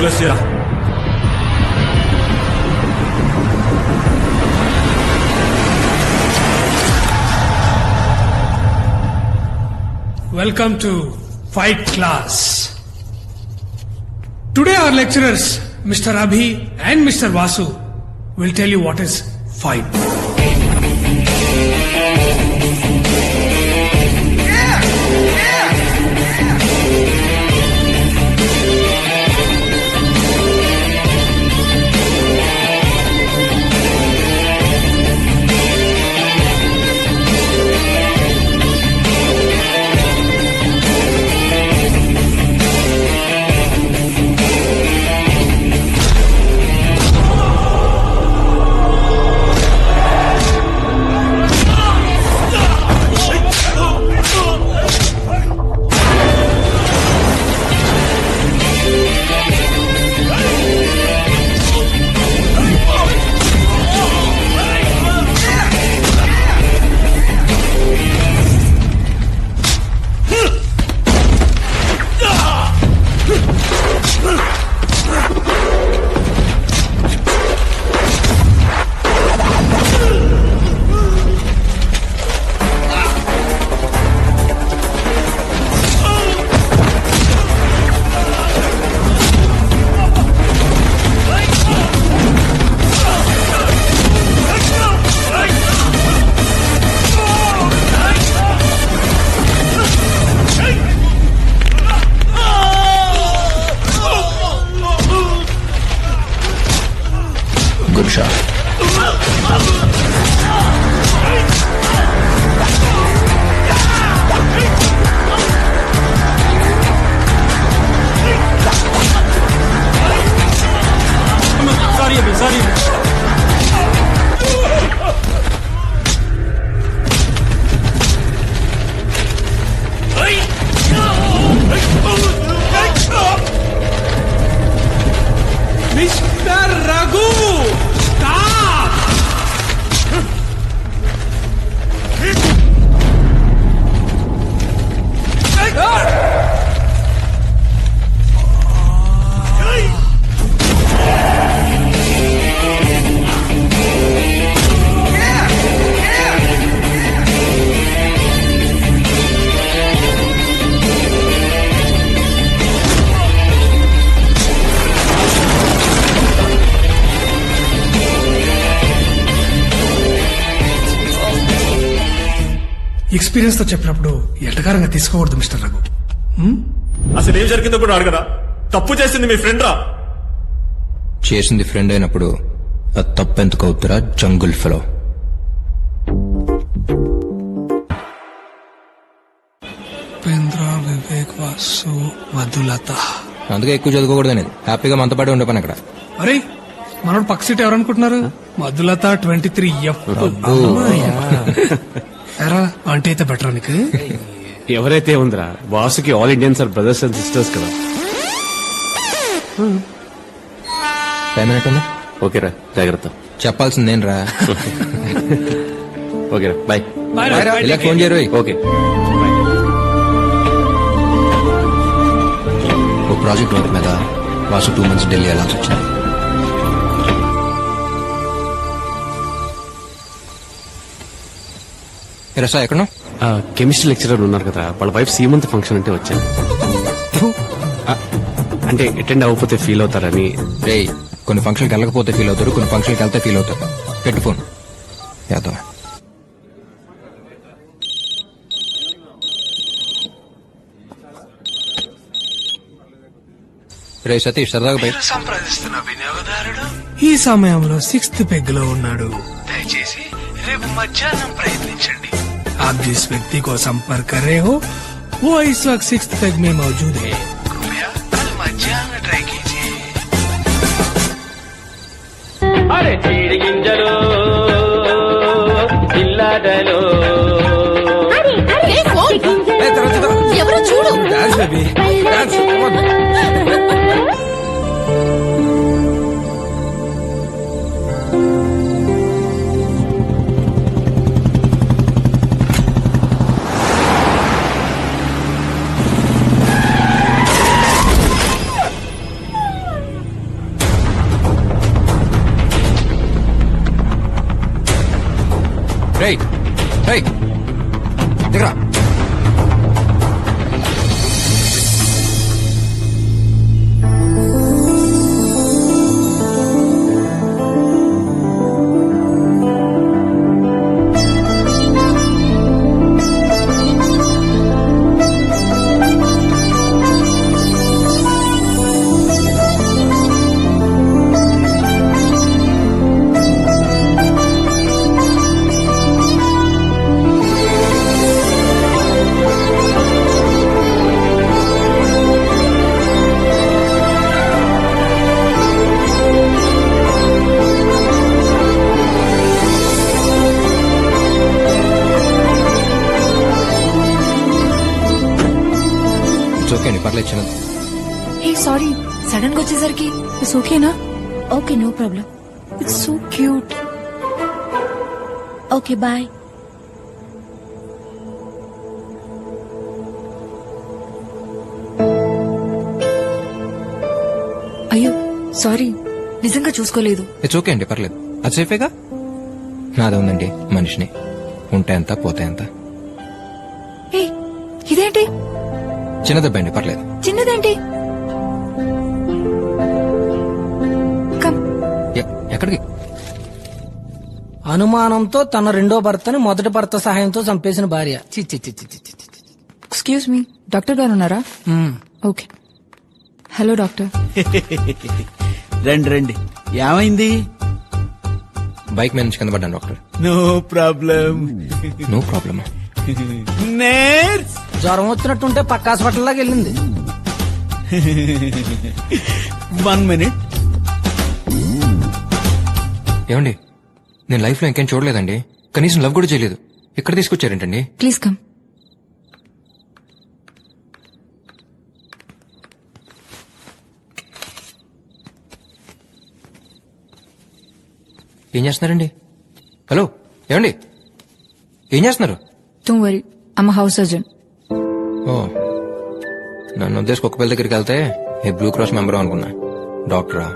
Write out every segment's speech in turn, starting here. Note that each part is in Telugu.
క్లోజ్ చేయరా. Welcome to Fight Class. Today our lecturers, Mr. Abhi and Mr. Vasu, will tell you what is fight. Good shot. Sorry, Abhi, sorry. Mr. Raghu, stop! Experience తో చెప్పినప్పుడు ఎటకారంగా తీసుకోకూడదు మిస్టర్ రఘు. అసలు ఏం జరిగిందో కూడా అడగరా. తప్పు చేసింది మీ ఫ్రెండ్ రా. చేసింది ఫ్రెండ్ అయినప్పుడు అది తప్పెందుకు అవుతురా జంగుల్ ఫెలో. ఉపేంద్ర, వివేక్, వాసు, మధులత. అందుకే ఎక్కువ చదువుకోకూడదు అనేది. హ్యాపీగా మనతో పాటు ఉండే పని అక్కడ. అరే మనోడు పక్క సీట్ ఎవరనుకుంటున్నారు? మధులత 23F. ఎరా అంటే అయితే బెటర్ నీకు. ఎవరైతే ఉందిరా, వాసుకి all Indians are brothers and sisters కదా. 5 minutes ఉందా? ఓకేరా, జాగ్రత్త. చెప్పాల్సిందేనరా. ఓకేరా, బాయ్. ఇలా ఫోన్ చేయరు. ఓకే, ఓ ప్రాజెక్ట్ వర్క్ మీద వాసు 2 months ఢిల్లీ వెళ్ళాల్సి వచ్చింది. రసా ఎక్కడ? కెమిస్ట్రీ లెక్చరర్ ఉన్నారు కదా, వాళ్ళ వైఫ్ సీమంత్ ఫంక్షన్ అంటే వచ్చాను. అంటే అటెండ్ అవ్వకపోతే ఫీల్ అవుతారని. రే, కొన్ని ఫంక్షన్కి వెళ్ళకపోతే ఫీల్ అవుతారు, కొన్ని ఫంక్షన్కి వెళ్తే ఫీల్ అవుతారు. పెట్టు ఫోన్. యాదవ్ రే సతీష్, సరదాగా బయట సంప్రదిస్తున్న వినియోగదారుడు ఈ సమయంలో 6th పెగ్ లో ఉన్నాడు. దయచేసి రేపు మధ్యాహ్నం ప్రయత్నించండి. आप जिस व्यक्ति को संपर्क कर रहे हो वो इस वक्त 6th पेग में मौजूद है. कृपया कल मध्याह्न ट्राई कीजिए. अरे चीड़ गिंजलो जिल्लाडलो ఎవరో చూడు. రేయ్ రేయ్ దిగరా. ఓకే అండి, పర్లేదు చిన్నది. హే సారీ సడన్ గా వచ్చేసరికి ఇట్స్ ఓకేనా? Okay no problem. It's so cute. Okay bye. అయ్యో సారీ, నిజంగా చూసుకోలేదు. ఇట్స్ ఓకే అండి, పర్లేదు. అది సేఫేగా. నాదే ఉందండి మనిషిని, ఉంటే ఎంత పోతే ఎంత. హే ఇదేంటి? చిన్నదెబ్బ అండి, పర్లేదు. చిన్నదేంటి? కమ్. ఎక్కడికి? అనుమానంతో తన రెండో భర్తని మొదటి భర్త సహాయంతో చంపేసిన భార్య. చి చి చి చి చి చి చి. ఎక్స్క్యూజ్ మీ, డాక్టర్ గారు ఉన్నారా? ఓకే. Hello doctor. రండి రండి, ఏమైంది? బైక్ మీద నుంచి కింద పడ్డాను డాక్టర్. No problem. నో ప్రాబ్లమా? నేర్స్ జ్వరం వచ్చినట్టుంటే పక్క హాస్పిటల్ లాగా వెళ్ళింది. 1 minute. ఏమండి, నేను లైఫ్ లో ఇంకేం చూడలేదండి. కనీసం లవ్ కూడా చేయలేదు. ఇక్కడ తీసుకొచ్చారేంటండి? Please come. ఏం చేస్తున్నారండి? హలో ఏమండి, ఏం చేస్తున్నారు? Don't worry, I'm house surgeon. ఓ, నన్ను ఉద్దేశం కుక్క పిల్ల దగ్గరికి వెళ్తే ఏ బ్లూ క్రాస్ మెంబర్ అనుకున్నా. డాక్టరా?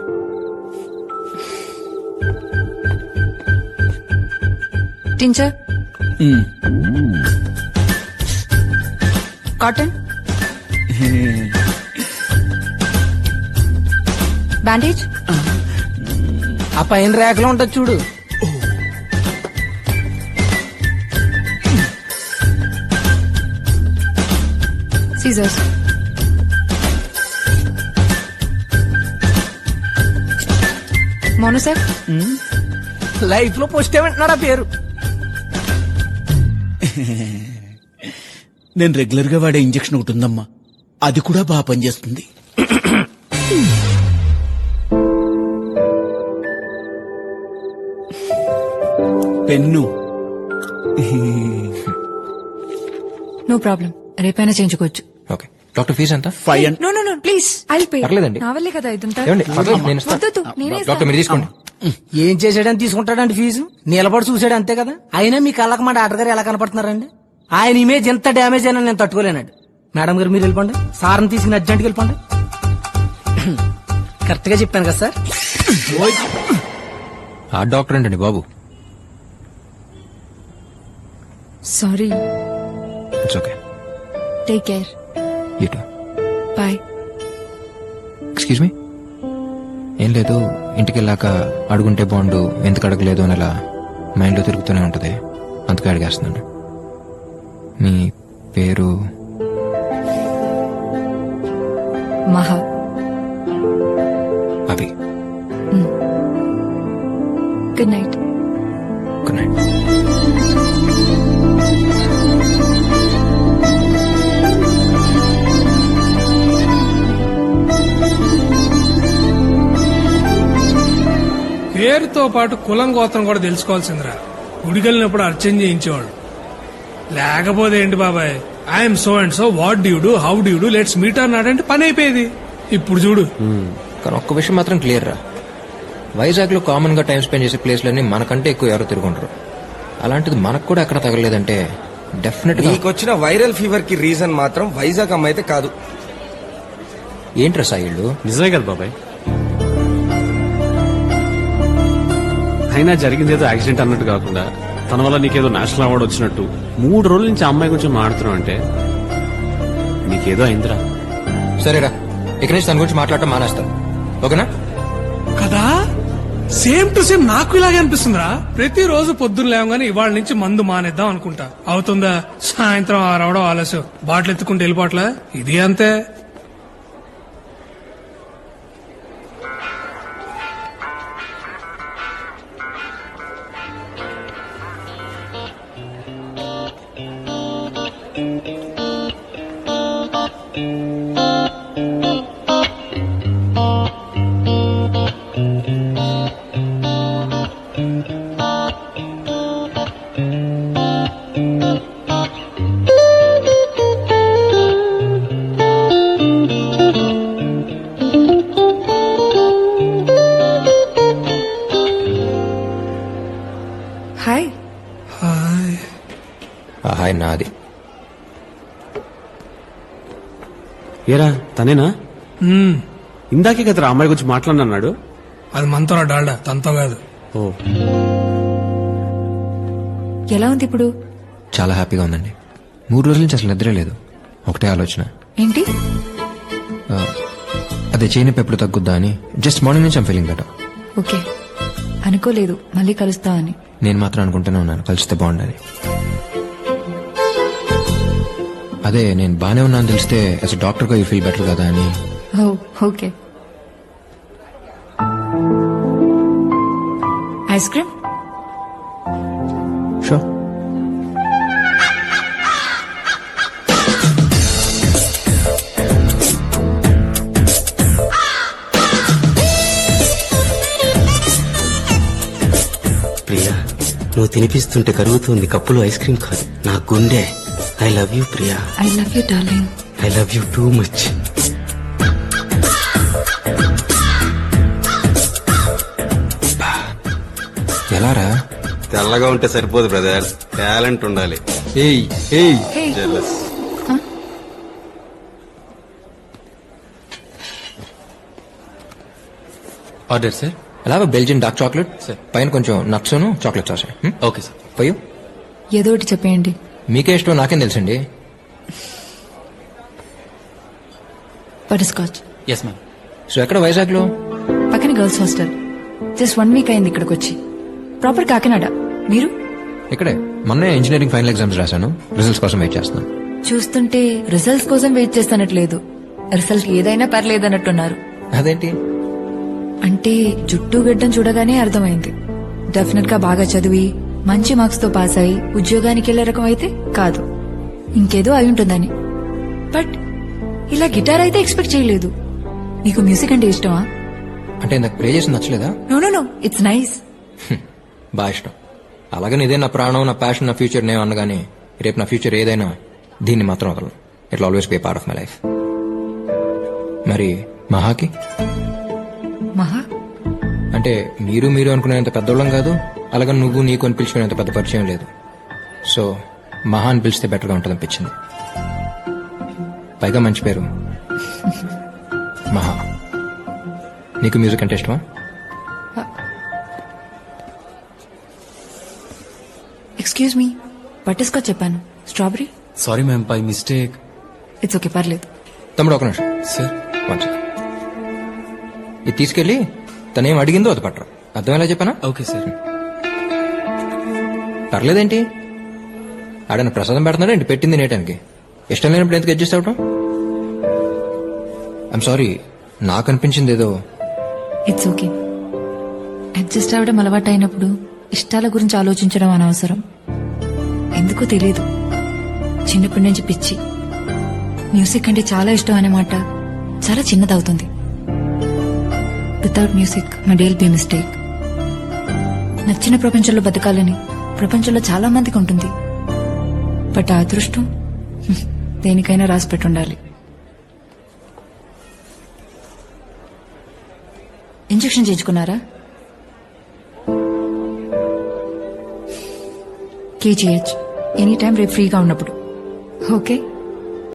Tincture, cotton, bandage. ఆ పైన రేఖలో ఉంటుంది చూడు. సీజర్స్. మోనోసెప్. లైఫ్ లో పోస్ట్ ఏమంటున్నాడు ఆ పేరు. నేను రెగ్యులర్ గా వాడే ఇంజెక్షన్ ఒకటి ఉందమ్మా, అది కూడా బాగా పనిచేస్తుంది. పెన్ను. నో ప్రాబ్లం, రేపైనా చేయించుకోవచ్చు. ఓకే డాక్టర్, ఫీజు ఎంత? 500. No no no please, I pay. పర్లేదండి. నా వల్లే కదా ఇదంతా. ఏమండి, పర్లేదు, నేను ఇస్తాను. వద్దొద్దు, నేనే డాక్టర్ మీరు తీసుకోండి. ఏం చేసాడని తీసుకుంటాడండి ఫీజు? నిలబడి చూసాడు అంతే కదా. అయినా మీ కళ్ళకి మా డాక్టర్ గారు ఎలా కనపడుతున్నారండి? ఆయన ఇమేజ్ ఎంత డ్యామేజ్ అయినా నేను తట్టుకోలేనండి. మేడం గారు మీరు వెళ్ళిపోండి, సార్ని తీసుకుని అర్జెంట్కి వెళ్ళిపోండి. కరెక్ట్ గా చెప్పాను కదా సార్? ఆ డాక్టర్ ఏంటండి బాబు? Sorry. It's okay. Take care. You. Bye. Excuse me. ఏం లేదు, ఇంటికి వెళ్ళాక అడుగుంటే బాగుండు, ఎందుకు అడగలేదు అని అలా మైండ్లో తిరుగుతూనే ఉంటుంది. అందుకే అడిగేస్తున్నాను. మీ పేరు? Maha. Abhi. Good night. Good night. పేరుతో పాటు కులం గోత్రం కూడా తెలుసుకోవాల్సిందిరా. గుడికెళ్ళినప్పుడు అర్చన చేయించేవాడు. లేకపోతే ఏంటి బాబాయ్, I'm so and so, what due do, how due do, let's meet అన్నాడంటే పని అయిపోయేది. ఇప్పుడు చూడు. కానీ ఒక్క విషయం మాత్రం క్లియర్ రా, వైజాగ్ లో కామన్ గా టైం స్పెండ్ చేసే ప్లేస్లన్నీ మనకంటే ఎక్కువ ఎవరో తిరుగుంటారు. అలాంటిది మనకు కూడా ఎక్కడ తగలేదంటే డెఫినెట్ గా. నీకొచ్చిన వైరల్ ఫీవర్ కి రీజన్ మాత్రం వైజాగ్ అమ్మాయి అయితే కాదు. ఏంట్రా సాయిళ్ళు? నిజమే కదా బాబాయ్. అయినా జరిగింది ఏదో యాక్సిడెంట్ అన్నట్టు కాకుండా తన వల్ల నీకేదో నేషనల్ అవార్డు వచ్చినట్టు 3 రోజుల నుంచి ఆ అమ్మాయి గురించి మాట్లాడుతున్నావు అంటే నీకేదో అయిందిరా. సరేరా, ఇక నుంచి తన గురించి మాట్లాడటం మానేస్తాను, ఓకేనా? కదా సేమ్ టు సేమ్ నాకు ఇలాగే అనిపిస్తుందిరా. ప్రతిరోజు పొద్దున్న లేవగానే ఇవాళ నుంచి మందు మానేద్దాం అనుకుంటా. అవుతుందా? సాయంత్రం రావడం ఆలస్యం, బాటిల్ ఎత్తుకుంటూ వెళ్ళిపోవట్లా. ఇది అంతే. హాయ్. హాయ్. హాయ్ నాది. ఏరా తనేనా? మ్మ్. ఇందాకే కదరా అమ్మాయి గురించి మాట్లాడినాడు. అది మనతో డాల్డా, తనతో కాదు. ఓ, ఎలా ఉంది ఇప్పుడు? చాలా హ్యాపీగా ఉందండి. 3 రోజుల నుంచి అసలు నిద్రే లేదు. ఒకటే ఆలోచన, ఏంటి? అదే చేయనొప్పి ఎప్పుడు తగ్గుద్దా అని. జస్ట్ మార్నింగ్ నుంచి ఐమ్ ఫీలింగ్ బెటర్. ఓకే, అనుకోలేదు మళ్ళీ కలుస్తామని. నేను మాత్రం అనుకుంటూనే ఉన్నాను కలిస్తే బాగుండని. అదే నేను బానే ఉన్నాను తెలిస్తే యాజ్ అ డాక్టర్ గా యూ ఫీల్ బెటర్ కదా అని. Oh okay. Ice cream? Sure. Priya, నువ్వు తినిపిస్తుంటే కరుగుతుంది కప్పులో ఐస్ క్రీమ్ కాదు, నా గుండె. I love you Priya. I love you darling. I love you too much. ఎలారా? తెల్లగా ఉంటే సరిపోదు బ్రదర్, టాలెంట్ ఉండాలి. ఏయ్ ఏయ్ Hey. Jealous. Order sir. అలా బెల్జియన్ డార్క్ చాక్లెట్ సార్, పైన కొంచెం nuts chocolate sauce. Okay sir. పోయు ఏదో ఒకటి చెప్పేయండి. మీకే ఇష్టం నాకేం తెలుసండి. Butterscotch. Yes ma'am. So ఎక్కడ వైజాగ్ లో? పక్కన గర్ల్స్ హాస్టల్. జస్ట్ 1 వీక్ అయింది ఇక్కడికి వచ్చి. ప్రాపర్ కాకినాడ. మీరు? ఇక్కడే మొన్నే ఇంజనీరింగ్ ఫైనల్ ఎగ్జామ్స్ రాశాను, రిజల్ట్స్ కోసం వెయిట్ చేస్తున్నాను. చూస్తుంటే రిజల్ట్స్ కోసం వెయిట్ చేస్తానట్లేదు, రిజల్ట్ ఏదైనా పర్లేదన్నట్టున్నారు. అదేంటి? అంటే జుట్టు గడ్డం చూడగానే అర్థమైంది. డెఫినెట్ గా బాగా చదివి మంచి మార్క్స్ తో పాస్ అయి ఉద్యోగానికి వెళ్లే రకం అయితే కాదు, ఇంకేదో అయి ఉంటుందని. బట్ ఇలా గిటార్ అయితే ఎక్స్పెక్ట్ చేయలేదు. మీకు మ్యూజిక్ అంటే ఇష్టమా? అంటే ఇందాక ప్లే చేసి నచ్చలేదా? No it's nice. బాగా ఇష్టం. అలాగని ఇదే నా ప్రాణం, నా ప్యాషన్, నా ఫ్యూచర్ నేను అనగానే రేపు నా ఫ్యూచర్ ఏదైనా దీన్ని మాత్రం వదలను. It always be part of my life. మరి మహాకి? మహా అంటే మీరు అనుకునేంత పెద్దోళ్ళం కాదు, అలాగని నువ్వు నీకు అని పిలుచుకునేంత పెద్ద పరిచయం లేదు. సో మహా అని పిలిస్తే బెటర్గా ఉంటుంది అనిపించింది. పైగా మంచి పేరు మహా. నీకు మ్యూజిక్ అంటే ఇష్టమా? ఎక్స్క్యూజ్ మీ, బటర్ స్కాచ్ చెప్పాను, strawberry. Sorry ma'am, by mistake. It's okay, పర్లేదు. తమ్ముడు ఒక నిమిషం సార్. ఇది తీసుకెళ్ళి తనేం అడిగిందో అది పట్టరా. అర్థమేలా చెప్పానా? Okay sir. పర్లేదేంటి, ఆడన ప్రసాదం పెడుతున్నాడు ఏంటి పెట్టింది నేటానికి. ఇష్టం లేనప్పుడు ఎందుకు అడ్జస్ట్ అవటం? ఐఎమ్ సారీ, నాకు అనిపించింది ఏదో. It's okay. అడ్జస్ట్ అవ్వడం అలవాటు అయినప్పుడు ఇష్టాల గురించి ఆలోచించడం అనవసరం. ఎందుకో తెలియదు, చిన్నప్పటి నుంచి పిచ్చి. మ్యూజిక్ అంటే చాలా ఇష్టం అనే మాట చాలా చిన్నదవుతుంది. Without music my day will be mistake. నచ్చిన ప్రపంచంలో బతకాలని ప్రపంచంలో చాలా మందికి ఉంటుంది. బట్ ఆ అదృష్టం దేనికైనా రాసి పెట్టుండాలి. ఇంజెక్షన్ చేయించుకున్నారా? KGH ఎనీ టైం రేపు ఫ్రీగా ఉన్నప్పుడు. ఓకే.